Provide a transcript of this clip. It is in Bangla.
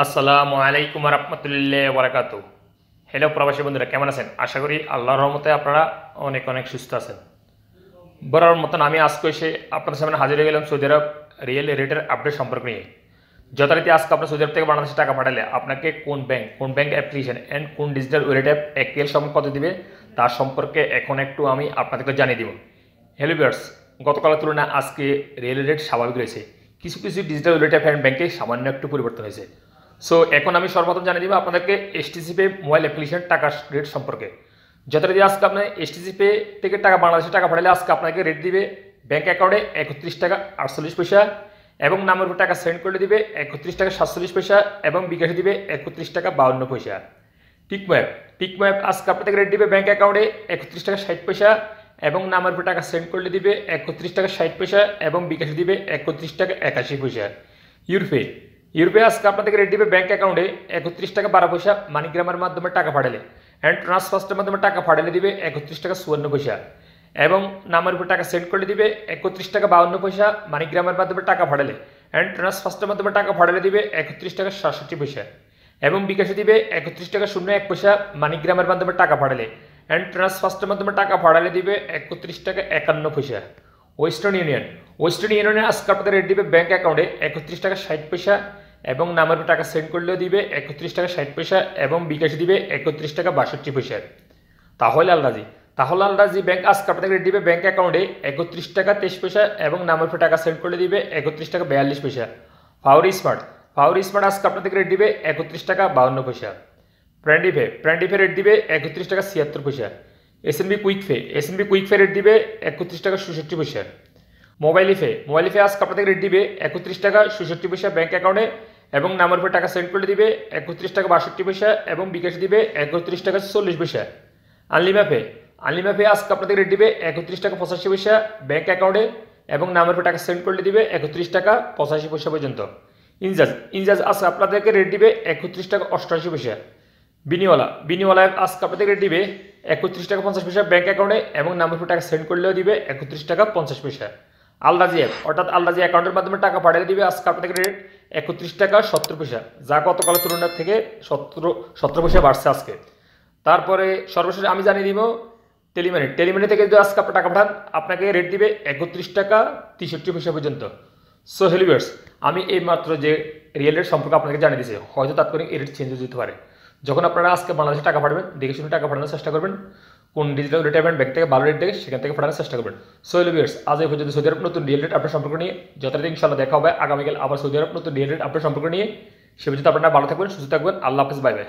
আসসালামু আলাইকুম রহমতুল্লাহ বারাকাতু। হ্যালো প্রবাসী বন্ধুরা, কেমন আছেন? আশা করি আল্লাহর রহমতে আপনারা অনেক অনেক সুস্থ আছেন। বরাবর মতন আমি আজকে এসে আপনাদের সামনে হাজির হয়ে গেলাম সৌদি আরব রিয়েল রেটের আপডেট সম্পর্ক নিয়ে। যথারীতি আজকে আপনার সৌদি আরব থেকে বাংলাদেশে টাকা পাঠালে আপনাকে কোন ব্যাংক অ্যাপ্লিকেশন অ্যান্ড কোন ডিজিটাল ওয়ালেট অ্যাপ একুএল সময় কত দিবে তার সম্পর্কে এখন একটু আমি আপনাদেরকে জানিয়ে দিব। হ্যালো ভিউয়ার্স, গতকালের তুলনায় আজকে রিয়েল রেট স্বাভাবিক রয়েছে। কিছু কিছু ডিজিটাল ওয়ালেট অ্যাপ অ্যান্ড ব্যাংকে সামান্য একটু পরিবর্তন হয়েছে। সো এখন আমি সর্বপ্রথম জানিয়ে দিব আপনাদেরকে এসটিসি পে মোবাইল অ্যাপ্লিকেশন টাকার রেট সম্পর্কে। যথারীতি আজকে আপনার এসটিসি পে থেকে বাংলাদেশে টাকা পাঠালে আজকে আপনাকে রেট দিবে ব্যাঙ্ক অ্যাকাউন্টে 31 টাকা 48 পয়সা এবং নামের উপর টাকা সেন্ড করলে দিবে 31 টাকা 47 পয়সা এবং বিকাশে দিবে 31 টাকা 52 পয়সা। টিকম্যাপ আজকে আপনাকে রেট দিবে ব্যাঙ্ক অ্যাকাউন্টে 31 টাকা 60 পয়সা এবং নামের উপর টাকা সেন্ড করলে দিবে 31 টাকা 60 পয়সা এবং বিকাশে দিবে 31 টাকা 81 পয়সা। ইউরোপে আজকে আপনাদেরকে রেট দিবে ব্যাঙ্ক অ্যাকাউন্টে 31 টাকা 12 পয়সা মানিগ্রামের মাধ্যমে টাকা পাঠালে অ্যান্ড ট্রান্সফার্সের মাধ্যমে টাকা পাঠালে দিবে 31 টাকা 54 পয়সা এবং নামের উপর টাকা সেন্ড করলে দিবে 31 টাকা 52 পয়সা মানিগ্রামের মাধ্যমে টাকা পাঠালে অ্যান্ড ট্রান্সফার্সের মাধ্যমে টাকা পাঠালে দিবে 31 টাকা 67 পয়সা এবং বিকাশে দিবে 31 টাকা 01 পয়সা মানিগ্রামের মাধ্যমে টাকা পাঠালে অ্যান্ড ট্রান্সফার্সের মাধ্যমে টাকা পাঠালে দিবে 31 টাকা 51 পয়সা। ওয়েস্টার্ন ইউনিয়নে আজকে আপনাদের রেট দিবে ব্যাঙ্ক অ্যাকাউন্টে 31 টাকা 60 পয়সা এবং নামের টাকা সেন্ড করলেও দিবে 31 টাকা 60 পয়সা এবং বিকাশে দিবে 31 টাকা 62 পয়সা। তাহলে আলরাজি ব্যাংক আজকে আপনাদের রেট দিবে ব্যাঙ্ক অ্যাকাউন্টে 31 টাকা 23 পয়সা এবং নামের টাকা সেন্ড করলে দিবে 31 টাকা 42 পয়সা। ফাউরি স্মার্ট আজকে আপনাদের রেট দিবে 31 টাকা 52 পয়সা। প্র্যান্ডিফে রেট দিবে 31 টাকা 76 পয়সা। এসএনবি কুইকফে রেট দিবে 31 টাকা 67 পয়সা। মোবাইলিফে আজকে আপনাদের রেট দিবে 31 টাকা 67 পয়সা ব্যাঙ্ক অ্যাকাউন্টে এবং নামের উপর টাকা সেন্ড করলে দিবে 31 টাকা 62 পয়সা এবং বিকাশে দিবে 31 টাকা 40 পয়সা। আনলিম্যাপে আজকে আপনাদের রেট দিবে 31 টাকা 85 পয়সা ব্যাঙ্ক অ্যাকাউন্টে এবং নামের উপর টাকা সেন্ড করলে দিবে 31 টাকা 85 পয়সা পর্যন্ত। ইনজাজ আজকে আপনাদেরকে রেট দিবে 31 টাকা 88 পয়সা। বিনিওয়ালা আজকে আপনাদের রেট দিবে 31 টাকা 50 পয়সা ব্যাঙ্ক অ্যাকাউন্টে এবং নামের উপর টাকা সেন্ড করলেও দিবে 31 টাকা 50 পয়সা। আলরাজি অ্যাকাউন্টের মাধ্যমে টাকা পাঠিয়ে দিবে আজকে আপনাদের রেট 31 টাকা 70 পয়সা, যা গতকালের তুলনার থেকে 17 পয়সা বাড়ছে আজকে। তারপরে সর্বশেষ আমি জানিয়ে দিব টেলিমানি থেকে যদি আজকে আপনার টাকা পাঠান আপনাকে রেট দিবে 31 টাকা 63 পয়সা পর্যন্ত। সো হেলিভার্স, আমি এই মাত্র যে রিয়েল রেট সম্পর্কে আপনাকে জানিয়ে দিয়েছি, হয়তো তাৎক্ষণিক এই রেট চেঞ্জ হয়ে যেতে পারে। যখন আপনারা আজকে বাংলাদেশে টাকা পাঠাবেন দেখে শুনে টাকা পাঠানোর চেষ্টা করবেন, কোন ডিজিটাল রিটায়ারমেন্ট ব্যাংক থেকে ভালো রেট দেখে সেখান থেকে পাঠানোর চেষ্টা করবেন। সো হেলিভার্স, আজ এই পর্যন্ত সৌদি আরব নতুন রিয়েল রেট আপনার সম্পর্ক নিয়ে যথারীতি ইনশাআল্লাহ দেখা হবে আগামীকাল আবার সৌদি আরব নতুন রিয়েল রেট আপনার সম্পর্ক নিয়ে। সে পর্যন্ত আপনারা ভালো থাকবেন, সুস্থ থাকবেন। আল্লাহ হাফেজ, বাই বাই।